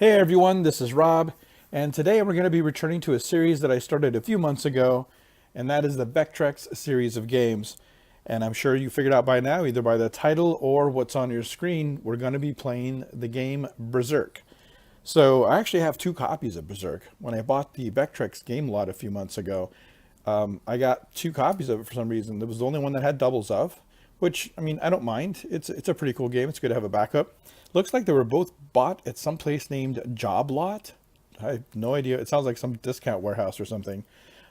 Hey everyone, this is Rob, and today we're going to be returning to a series that I started a few months ago, and that is the Vectrex series of games. And I'm sure you figured out by now, either by the title or what's on your screen, we're going to be playing the game Berserk. So I actually have two copies of Berserk. When I bought the Vectrex game lot a few months ago, I got two copies of it for some reason. It was the only one that had doubles of, which, I mean, I don't mind. It's a pretty cool game. It's good to have a backup. Looks like they were both bought at some place named Job Lot. I have no idea. It sounds like some discount warehouse or something.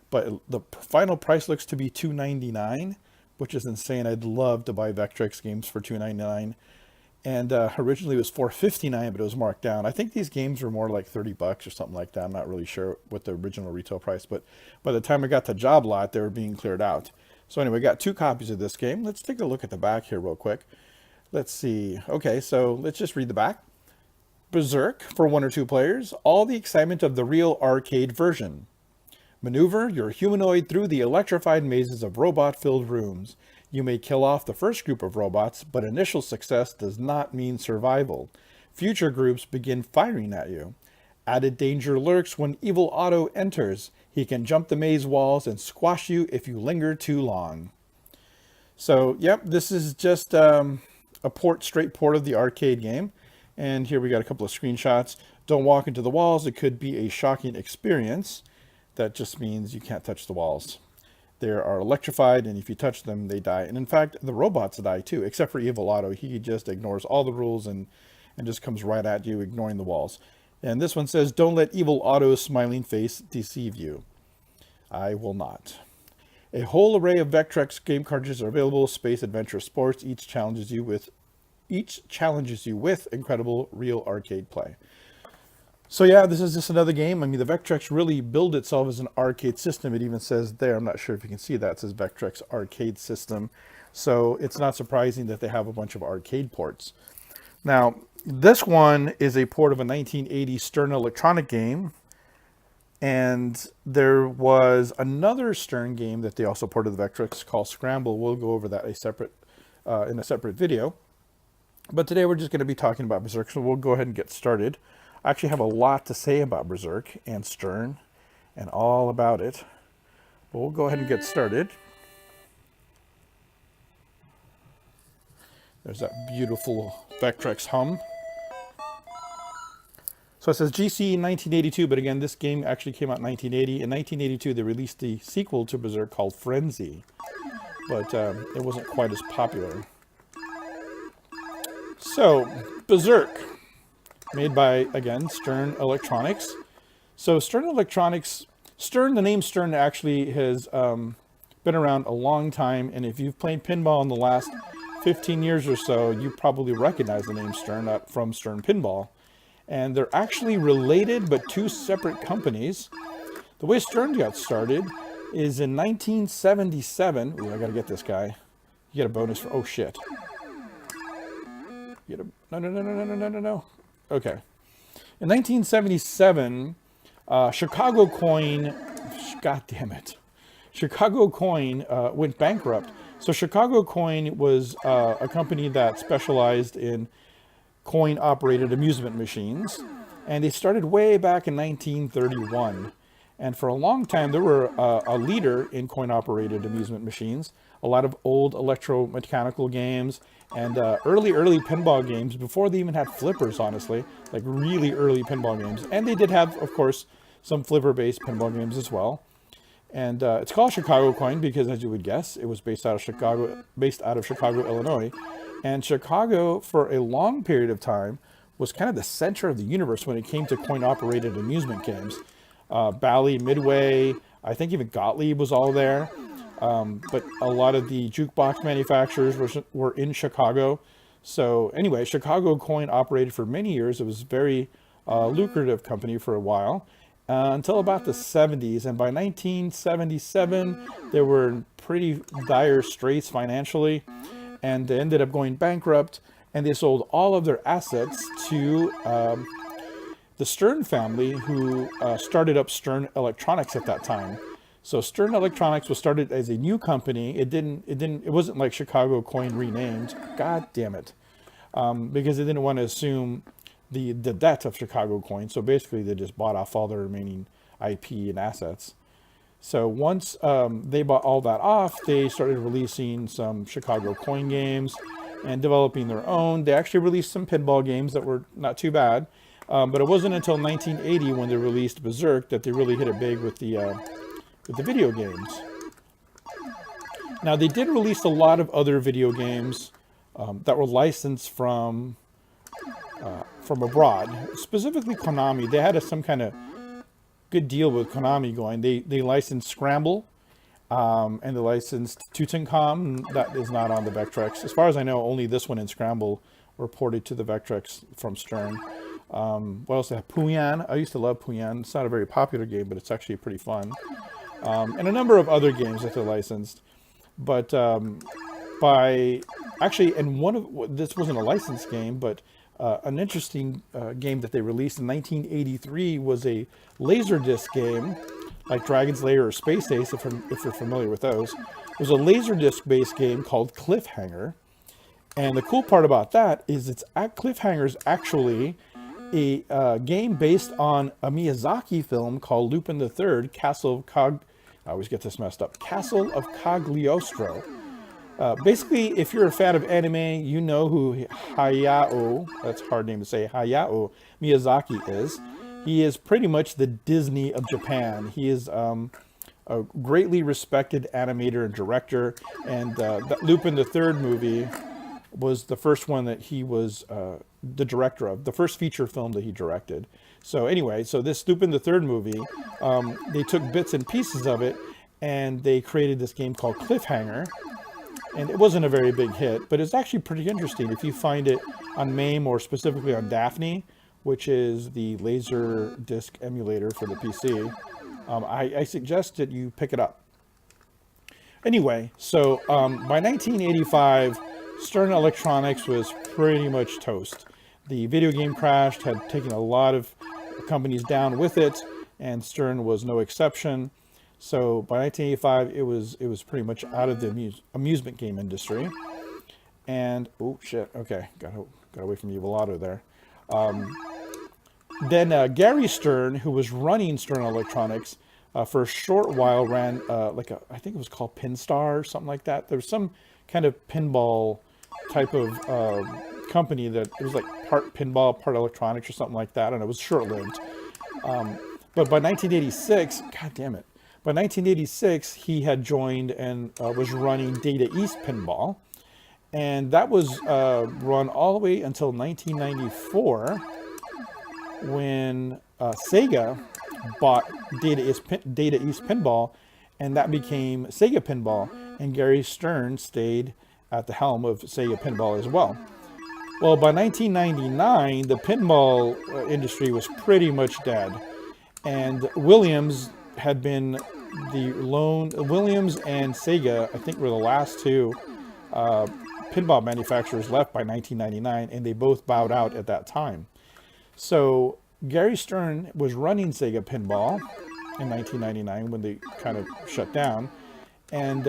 But the final price looks to be $2.99, which is insane. I'd love to buy Vectrex games for $2.99. And originally it was $4.59, but it was marked down. I think these games were more like 30 bucks or something like that. I'm not really sure what the original retail price, but by the time I got to Job Lot, they were being cleared out. So anyway, I got two copies of this game. Let's take a look at the back here real quick. Let's see. Okay, so let's just read the back. Berserk for 1 or 2 players. All the excitement of the real arcade version. Maneuver your humanoid through the electrified mazes of robot-filled rooms. You may kill off the first group of robots, but initial success does not mean survival. Future groups begin firing at you. Added danger lurks when Evil Otto enters. He can jump the maze walls and squash you if you linger too long. So, yep, this is just a straight port of the arcade game. And here we got a couple of screenshots. Don't walk into the walls. It could be a shocking experience. That just means you can't touch the walls. They are electrified, and if you touch them, they die. And in fact, the robots die too, except for Evil Otto. He just ignores all the rules and just comes right at you, ignoring the walls. And this one says, don't let Evil Otto's smiling face deceive you. I will not. A whole array of Vectrex game cartridges are available. Space Adventure Sports each challenges you with incredible real arcade play. So yeah, this is just another game. I mean, the Vectrex really billed itself as an arcade system. It even says there, I'm not sure if you can see that, it says Vectrex arcade system. So it's not surprising that they have a bunch of arcade ports. Now, this one is a port of a 1980 Stern Electronic game. And there was another Stern game that they also ported the Vectrex called Scramble. We'll go over that in a separate video. But today we're just going to be talking about Berserk, so we'll go ahead and get started. I actually have a lot to say about Berserk and Stern and all about it. But we'll go ahead and get started. There's that beautiful Vectrex hum. So it says GC 1982, but again, this game actually came out in 1980. In 1982, they released the sequel to Berserk called Frenzy, but it wasn't quite as popular. So, Berserk, made by, again, Stern Electronics. So Stern Electronics, the name Stern actually has been around a long time, and if you've played pinball in the last 15 years or so, you probably recognize the name Stern from Stern Pinball. And they're actually related, but two separate companies. The way Stern got started is in 1977. Ooh, I gotta get this guy. You get a bonus for, oh shit. No. Okay. In 1977, Chicago Coin, god damn it. Chicago Coin went bankrupt. So Chicago Coin was a company that specialized in coin-operated amusement machines, and they started way back in 1931. And for a long time, they were a leader in coin-operated amusement machines. A lot of old electromechanical games and early pinball games before they even had flippers, honestly, like really early pinball games. And they did have, of course, some flipper-based pinball games as well. And it's called Chicago Coin because, as you would guess, it was based out of Chicago, Illinois. And Chicago, for a long period of time, was kind of the center of the universe when it came to coin-operated amusement games. Bally, Midway, I think even Gottlieb was all there. But a lot of the jukebox manufacturers were in Chicago. So anyway, Chicago Coin operated for many years. It was a very lucrative company for a while. Until about the 70s. And by 1977, they were in pretty dire straits financially. And they ended up going bankrupt, and they sold all of their assets to the Stern family, who started up Stern Electronics at that time. So Stern Electronics was started as a new company. It wasn't like Chicago Coin renamed. God damn it, because they didn't want to assume the debt of Chicago Coin. So basically, they just bought off all their remaining IP and assets. So once they bought all that off, they started releasing some Chicago Coin games and developing their own. They actually released some pinball games that were not too bad. But it wasn't until 1980 when they released Berserk that they really hit it big with the video games. Now, they did release a lot of other video games that were licensed from abroad, specifically Konami. They had some kind of good deal with Konami going. They licensed Scramble, and they licensed Tutankhamun. That is not on the Vectrex. As far as I know, only this one and Scramble were ported to the Vectrex from Stern. What else? Puyan. I used to love Puyan. It's not a very popular game, but it's actually pretty fun. And a number of other games that they licensed. But and this wasn't a licensed game, but an interesting game that they released in 1983 was a Laserdisc game, like Dragon's Lair or Space Ace, if you're familiar with those. It was a Laserdisc-based game called Cliffhanger. And the cool part about that is Cliffhanger is actually a game based on a Miyazaki film called Lupin the Third, I always get this messed up, Castle of Cagliostro. Basically, if you're a fan of anime, you know who Hayao, that's a hard name to say, Hayao Miyazaki is. He is pretty much the Disney of Japan. He is a greatly respected animator and director, and that Lupin the Third movie was the first one that he was the director of, the first feature film that he directed. So anyway, so this Lupin the Third movie, they took bits and pieces of it, and they created this game called Cliffhanger. And it wasn't a very big hit, but it's actually pretty interesting. If you find it on MAME or specifically on Daphne, which is the laser disc emulator for the PC, I suggest that you pick it up. Anyway, so by 1985, Stern Electronics was pretty much toast. The video game crash had taken a lot of companies down with it, and Stern was no exception. So by 1985, it was pretty much out of the amusement game industry. And oh shit, okay, got away from you, Volato there. Then Gary Stern, who was running Stern Electronics, for a short while ran I think it was called Pinstar or something like that. There was some kind of pinball type of company that it was like part pinball, part electronics or something like that, and it was short-lived. But by 1986, god damn it. By 1986, he had joined and was running Data East Pinball. And that was run all the way until 1994 when Sega bought Data East Pinball, and that became Sega Pinball. And Gary Stern stayed at the helm of Sega Pinball as well. Well, by 1999, the pinball industry was pretty much dead. And Williams had been Williams and Sega, I think, were the last two pinball manufacturers left by 1999, and they both bowed out at that time. So Gary Stern was running Sega Pinball in 1999 when they kind of shut down, and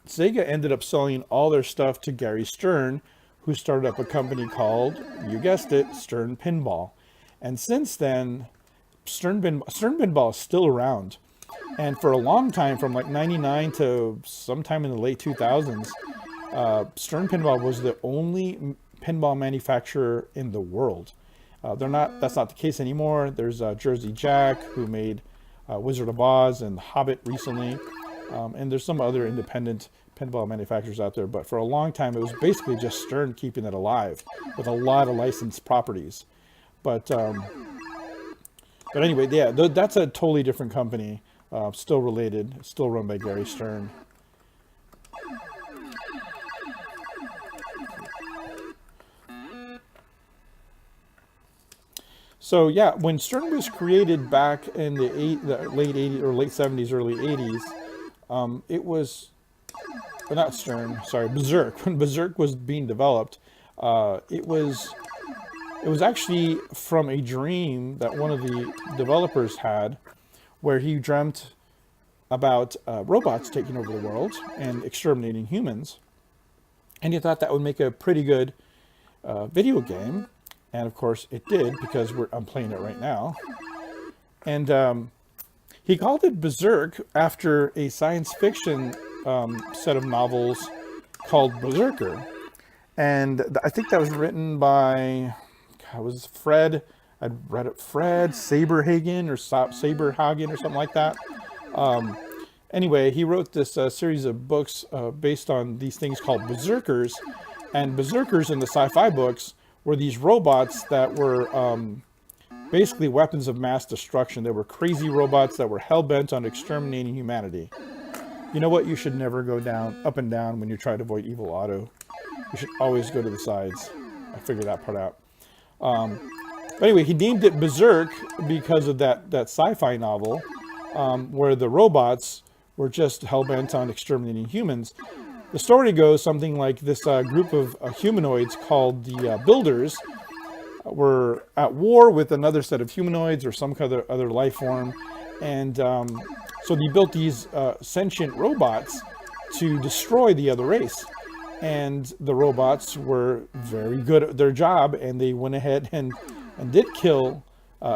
Sega ended up selling all their stuff to Gary Stern, who started up a company called, you guessed it, Stern Pinball. And since then, Stern Pinball is still around. And for a long time, from like 99 to sometime in the late 2000s, Stern Pinball was the only pinball manufacturer in the world. That's not the case anymore. There's Jersey Jack, who made Wizard of Oz and The Hobbit recently. And there's some other independent pinball manufacturers out there. But for a long time, it was basically just Stern keeping it alive with a lot of licensed properties. But anyway, yeah, that's a totally different company, still related, still run by Gary Stern. So yeah, when Stern was created back in the late 80s or late 70s, early 80s, it was, not Stern, sorry, Berserk. When Berserk was being developed, it was actually from a dream that one of the developers had, where he dreamt about robots taking over the world and exterminating humans. And he thought that would make a pretty good video game. And of course it did, because I'm playing it right now. And he called it Berserk after a science fiction set of novels called Berserker. And I think that was written by, God, was Fred, I'd read it, Fred Saberhagen or Saberhagen or something like that. Anyway, he wrote this series of books based on these things called Berserkers. And Berserkers in the sci-fi books were these robots that were basically weapons of mass destruction. They were crazy robots that were hell-bent on exterminating humanity. You know what? You should never go up and down when you try to avoid evil auto. You should always go to the sides. I figured that part out. But anyway, he named it Berserk because of that sci-fi novel where the robots were just hell-bent on exterminating humans. The story goes something like this: group of humanoids called the Builders were at war with another set of humanoids or some other life form. And so they built these sentient robots to destroy the other race. And the robots were very good at their job, and they went ahead and did kill,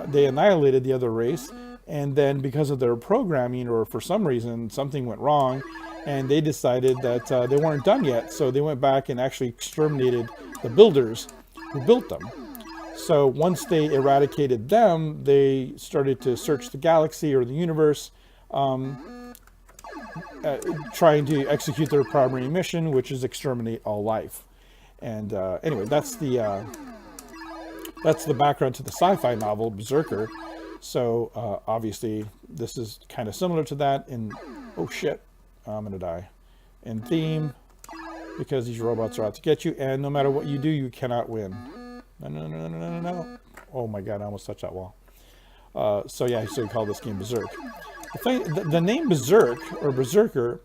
they annihilated the other race. And then because of their programming, or for some reason, something went wrong, and they decided that they weren't done yet. So they went back and actually exterminated the Builders who built them. So once they eradicated them, they started to search the galaxy or the universe, trying to execute their primary mission, which is exterminate all life. And anyway, that's the background to the sci-fi novel Berserker. So obviously this is kind of similar to that in, oh shit, I'm gonna die, in theme, because these robots are out to get you, and no matter what you do, you cannot win. No. Oh my god, I almost touched that wall. So yeah, so we call this game Berserk. The name Berserk or Berserker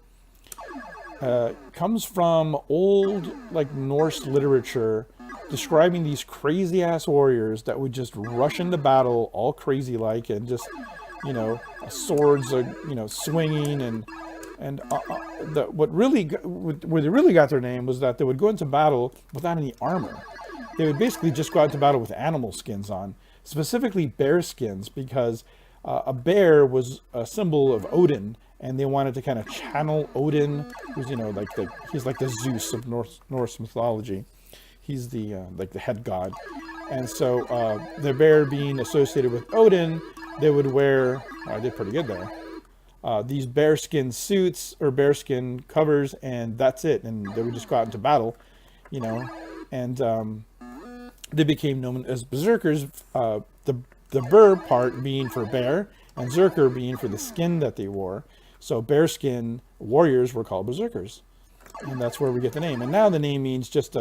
comes from old Norse literature describing these crazy ass warriors that would just rush into battle all crazy and just, swords are, swinging, and where they really got their name was that they would go into battle without any armor. They would basically just go out to battle with animal skins on, specifically bear skins, because a bear was a symbol of Odin, and they wanted to kind of channel Odin, who's he's like the Zeus of Norse mythology. He's the head god, and so the bear being associated with Odin, they would wear. I did pretty good there. These bearskin suits or bearskin covers, and that's it. And they would just go out into battle, and they became known as Berserkers. The Ber part being for bear, and Zerker being for the skin that they wore. So bearskin warriors were called Berserkers, and that's where we get the name. And now the name means just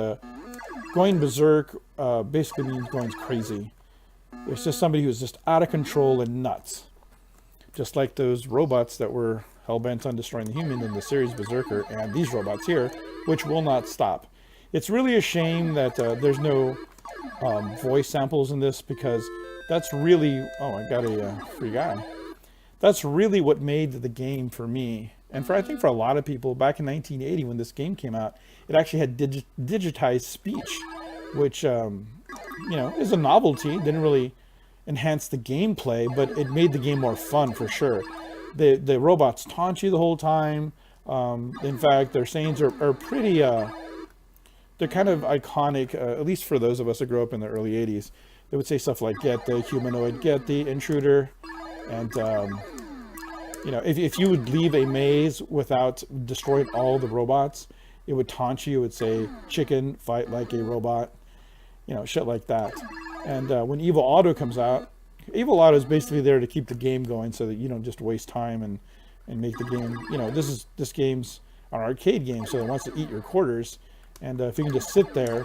going berserk. Basically means going crazy. It's just somebody who's just out of control and nuts. Just like those robots that were hell-bent on destroying the human in the series Berserker, and these robots here, which will not stop. It's really a shame that there's no voice samples in this, because that's really, oh, I got a free guy. That's really what made the game for me, and I think for a lot of people. Back in 1980 when this game came out, it actually had digitized speech, which is a novelty. Didn't really enhance the gameplay, but it made the game more fun for sure. The robots taunt you the whole time. In fact, their sayings are pretty, they're kind of iconic, at least for those of us that grew up in the early 80s. They would say stuff like, get the humanoid, get the intruder. And, if you would leave a maze without destroying all the robots, it would taunt you. It would say, chicken, fight like a robot, shit like that. And when Evil Auto comes out, Evil Auto is basically there to keep the game going so that you don't just waste time and make the game, this game's an arcade game, so it wants to eat your quarters. And if you can just sit there,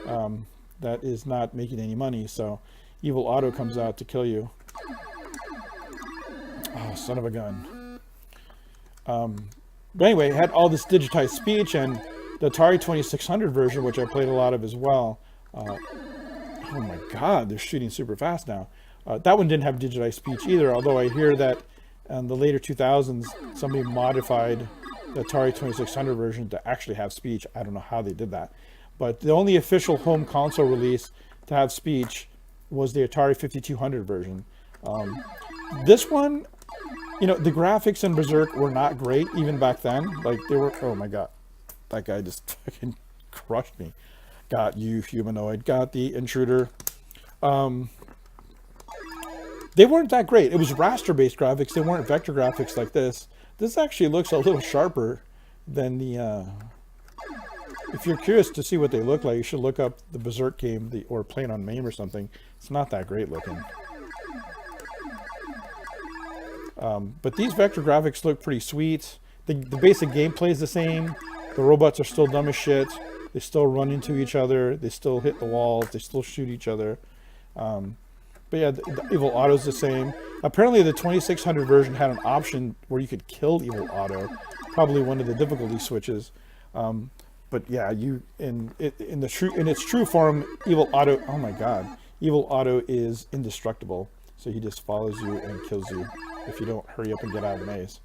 that is not making any money. So Evil Auto comes out to kill you. Oh, son of a gun. But anyway, it had all this digitized speech, and the Atari 2600 version, which I played a lot of as well. Oh my god, they're shooting super fast now. That one didn't have digitized speech either, although I hear that in the later 2000s, somebody modified the Atari 2600 version to actually have speech. I don't know how they did that. But the only official home console release to have speech was the Atari 5200 version. This one, you know, the graphics in Berserk were not great even back then. Like they were, oh my god, that guy just fucking crushed me. Got you, humanoid. Got the intruder. They weren't that great. It was raster-based graphics. They weren't vector graphics like this. This actually looks a little sharper than the... if you're curious to see what they look like, you should look up the Berserk game or play it on MAME or something. It's not that great looking. But these vector graphics look pretty sweet. The basic gameplay is the same. The robots are still dumb as shit. They still run into each other. They still hit the walls. They still shoot each other. But yeah, the Evil Auto's the same. Apparently the 2600 version had an option where you could kill Evil Auto. Probably one of the difficulty switches. But yeah, in its true form, Evil Auto, oh my god. Evil Auto is indestructible. So he just follows you and kills you if you don't hurry up and get out of the maze.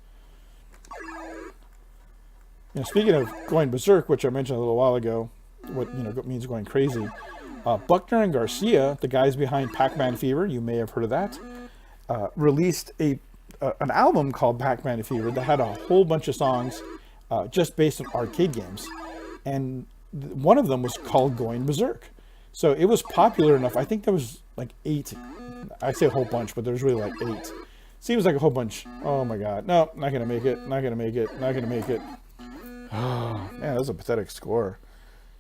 You know, speaking of going berserk, which I mentioned a little while ago, what means going crazy. Buckner and Garcia, the guys behind Pac-Man Fever, you may have heard of that, released an album called Pac-Man Fever that had a whole bunch of songs just based on arcade games. And one of them was called Going Berserk. So it was popular enough. I think there was like 8. I say a whole bunch, but there's really like 8. Seems like a whole bunch. Oh my god. No, not going to make it. Not going to make it. Not going to make it. Oh, man, that was a pathetic score.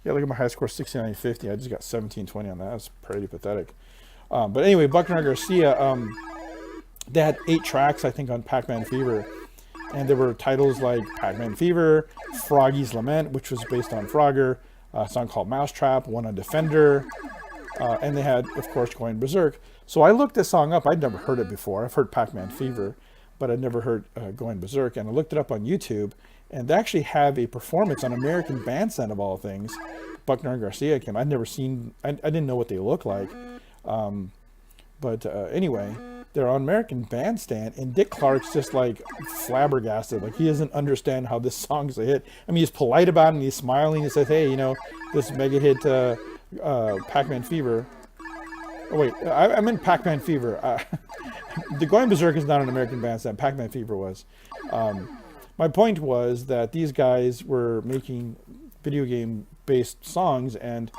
Yeah, look at my high score, 6950. I just got 1720 on that. That's pretty pathetic. But anyway, Buckner and Garcia, they had 8 tracks, I think, on Pac-Man Fever. And there were titles like Pac-Man Fever, Froggy's Lament, which was based on Frogger, a song called Mousetrap, one on Defender, and they had, of course, Going Berserk. So I looked this song up. I'd never heard it before. I've heard Pac-Man Fever, but I'd never heard Going Berserk. And I looked it up on YouTube, and they actually have a performance on American Bandstand, of all things. Buckner and Garcia came. I'd never seen, I didn't know what they look like. But anyway, they're on American Bandstand, and Dick Clark's just like flabbergasted. Like, he doesn't understand how this song's a hit. I mean, he's polite about it, and he's smiling. He says, hey, you know, this mega hit Pac-Man Fever. Oh, wait, I meant Pac-Man Fever. The Going Berserk is not an American Bandstand. Pac-Man Fever was. My point was that these guys were making video game-based songs, and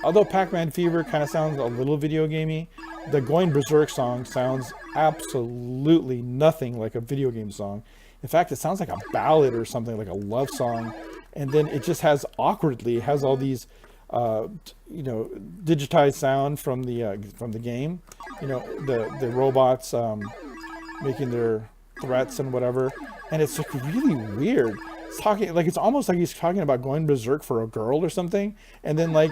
although Pac-Man Fever kind of sounds a little video gamey, the Going Berserk song sounds absolutely nothing like a video game song. In fact, it sounds like a ballad or something, like a love song, and then it just has awkwardly, it has all these digitized sound from the game. You know, the robots making their threats and whatever, and it's like really weird. It's talking like, it's almost like he's talking about going berserk for a girl or something, and then like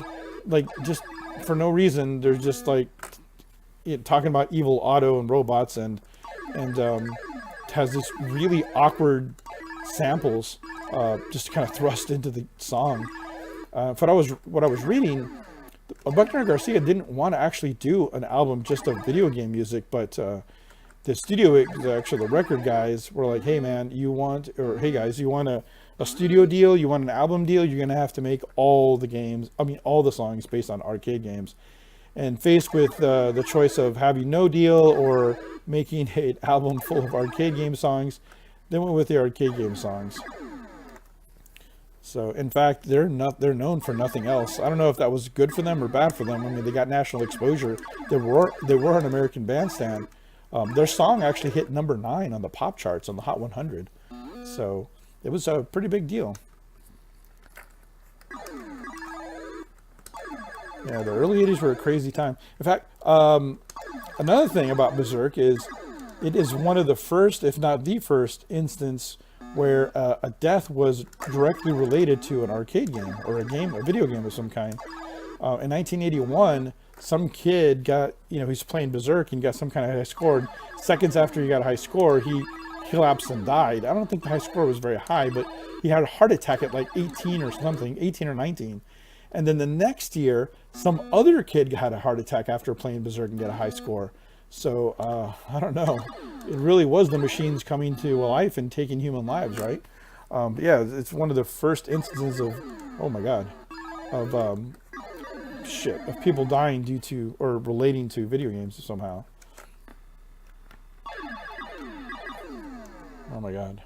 just for no reason there's just like talking about Evil Auto and robots, and has this really awkward samples just kind of thrust into the song. What I was reading, Buckner and Garcia didn't want to actually do an album just of video game music, but the studio execs, or the record guys, were like, hey man, hey guys, you want a studio deal, you want an album deal, you're gonna have to make all the songs based on arcade games. And faced with the choice of having no deal or making an album full of arcade game songs, they went with the arcade game songs. So in fact, they're known for nothing else. I don't know if that was good for them or bad for them. I mean, they got national exposure. They were an American Bandstand. Their song actually hit number 9 on the pop charts, on the Hot 100. So it was a pretty big deal. Yeah, the early 80s were a crazy time. In fact, another thing about Berserk is it is one of the first, if not the first, instance where a death was directly related to an arcade game or a video game of some kind. In 1981, some kid got, he's playing Berserk and got some kind of high score. Seconds after he got a high score, he collapsed and died. I don't think the high score was very high, but he had a heart attack at like 18 or something, 18 or 19. And then the next year, some other kid had a heart attack after playing Berserk and got a high score. So, I don't know. It really was the machines coming to life and taking human lives, right? But yeah, it's one of the first instances of, oh my God, of shit, of people dying due to or relating to video games somehow. Oh my god.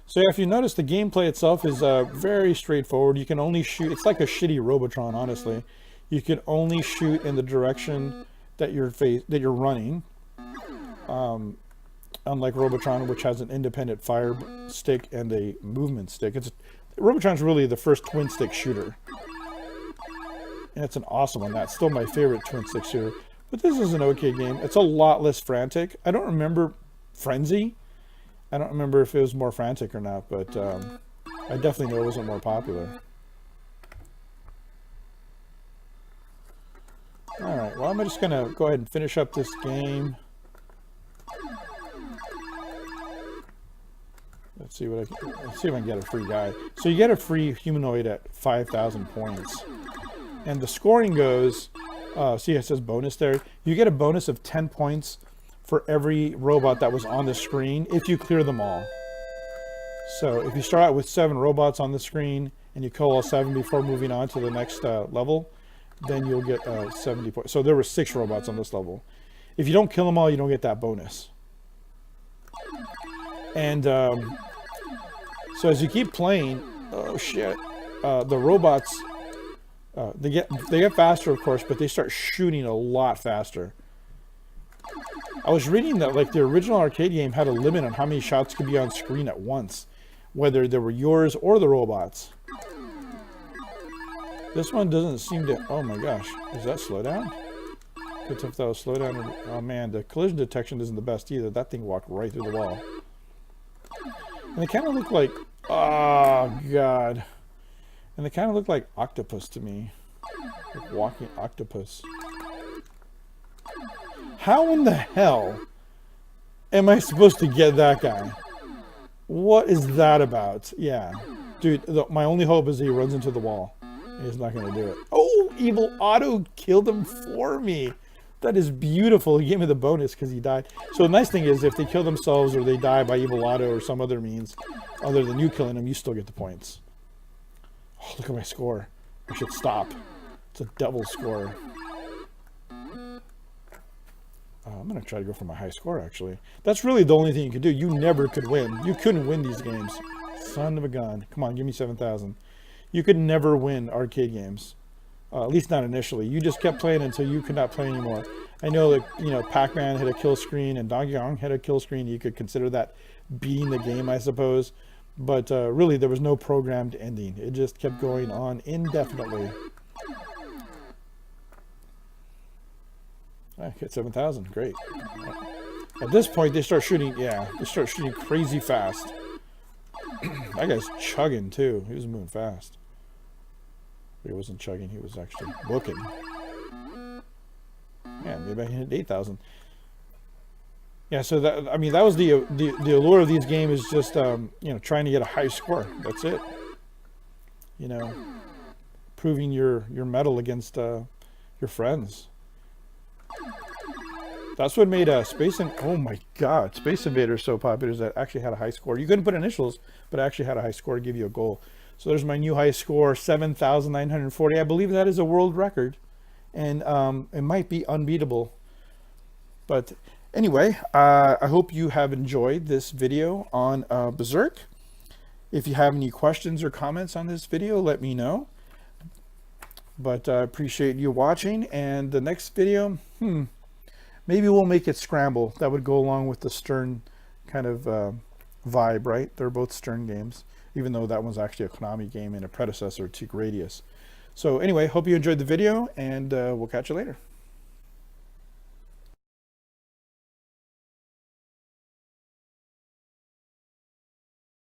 So yeah, if you notice, the gameplay itself is very straightforward. You can only shoot. It's like a shitty Robotron, honestly. You can only shoot in the direction that you're running. Unlike Robotron, which has an independent fire stick and a movement stick. Robotron's really the first twin stick shooter. And it's an awesome one. That's still my favorite twin stick shooter. But this is an okay game. It's a lot less frantic. I don't remember Frenzy. I don't remember if it was more frantic or not, but I definitely know it wasn't more popular. Alright, well, I'm just going to go ahead and finish up this game. Let's see if I can get a free guy. So you get a free humanoid at 5,000 points. And the scoring goes, see it says bonus there. You get a bonus of 10 points for every robot that was on the screen if you clear them all. So if you start out with 7 robots on the screen and you kill all 7 before moving on to the next level, then you'll get 70 points. So there were 6 robots on this level. If you don't kill them all, you don't get that bonus. And so as you keep playing, oh shit, the robots, they get faster, of course, but they start shooting a lot faster. I was reading that like the original arcade game had a limit on how many shots could be on screen at once, whether they were yours or the robots. This one doesn't seem to. Oh my gosh, is that slowdown? It's if that was slowdown. Oh man, the collision detection isn't the best either. That thing walked right through the wall. And they kind of look like, oh god, and they kind of look like octopus to me, like walking octopus. How in the hell am I supposed to get that guy? What is that about? Yeah, dude, my only hope is that he runs into the wall. He's not going to do it. Oh, Evil Otto killed him for me. That is beautiful. He gave me the bonus because he died. So the nice thing is if they kill themselves or they die by Evil Otto or some other means other than you killing them, you still get the points. Oh, look at my score. I should stop. It's a devil score. I'm going to try to go for my high score, actually. That's really the only thing you could do. You never could win. You couldn't win these games. Son of a gun. Come on, give me 7,000. You could never win arcade games. At least not initially. You just kept playing until you could not play anymore. I know that, you know, Pac-Man had a kill screen and Donkey Kong had a kill screen. You could consider that beating the game, I suppose. But really, there was no programmed ending. It just kept going on indefinitely. I hit 7,000. Great. At this point, they start shooting. Yeah, they start shooting crazy fast. That guy's chugging too. He was moving fast. He wasn't chugging. He was actually booking. Yeah, maybe I hit 8,000. Yeah, so that, I mean, that was the allure of these games, is just you know, trying to get a high score. That's it. You know, proving your mettle against your friends. That's what made oh my god, Space Invader so popular, is that actually had a high score. You couldn't put initials, but it actually had a high score to give you a goal. So there's my new high score, 7,940. I believe that is a world record, and it might be unbeatable. But anyway, I hope you have enjoyed this video on Berserk. If you have any questions or comments on this video, let me know. But I appreciate you watching, and the next video, maybe we'll make it Scramble. That would go along with the Stern kind of vibe, right? They're both Stern games, even though that one's actually a Konami game and a predecessor to Gradius. So anyway, hope you enjoyed the video, and we'll catch you later.